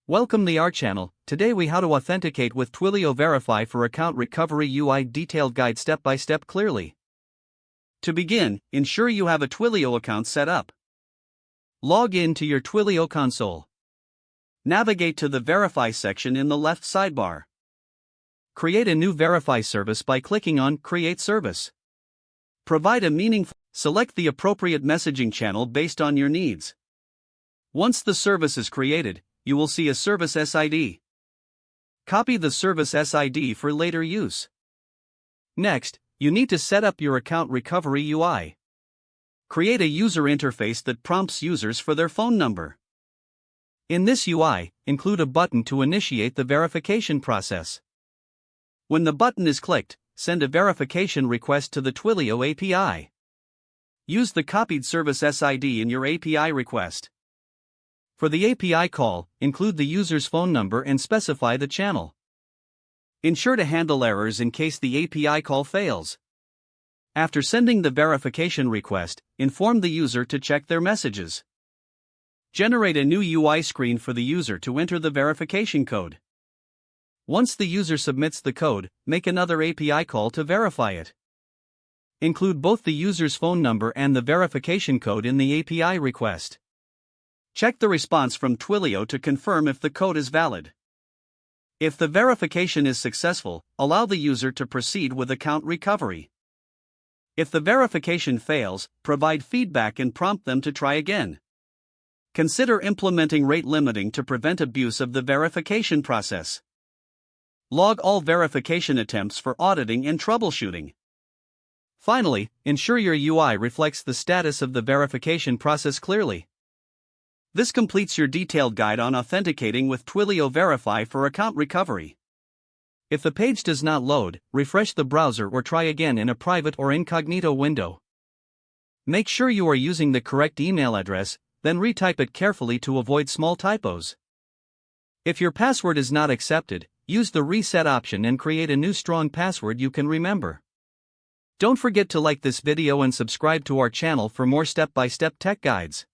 Welcome to our channel. Today we how to authenticate with Twilio Verify for account recovery UI detailed guide step by step clearly. To begin, ensure you have a Twilio account set up. Log in to your Twilio console. Navigate to the Verify section in the left sidebar. Create a new Verify service by clicking on Create Service. Provide a select the appropriate messaging channel based on your needs. Once the service is created, you will see a service SID. Copy the service SID for later use. Next, you need to set up your account recovery UI. Create a user interface that prompts users for their phone number. In this UI, include a button to initiate the verification process. When the button is clicked, send a verification request to the Twilio API. Use the copied service SID in your API request. For the API call, include the user's phone number and specify the channel. Ensure to handle errors in case the API call fails. After sending the verification request, inform the user to check their messages. Generate a new UI screen for the user to enter the verification code. Once the user submits the code, make another API call to verify it. Include both the user's phone number and the verification code in the API request. Check the response from Twilio to confirm if the code is valid. If the verification is successful, allow the user to proceed with account recovery. If the verification fails, provide feedback and prompt them to try again. Consider implementing rate limiting to prevent abuse of the verification process. Log all verification attempts for auditing and troubleshooting. Finally, ensure your UI reflects the status of the verification process clearly. This completes your detailed guide on authenticating with Twilio Verify for account recovery. If the page does not load, refresh the browser or try again in a private or incognito window. Make sure you are using the correct email address, then retype it carefully to avoid small typos. If your password is not accepted, use the reset option and create a new strong password you can remember. Don't forget to like this video and subscribe to our channel for more step-by-step tech guides.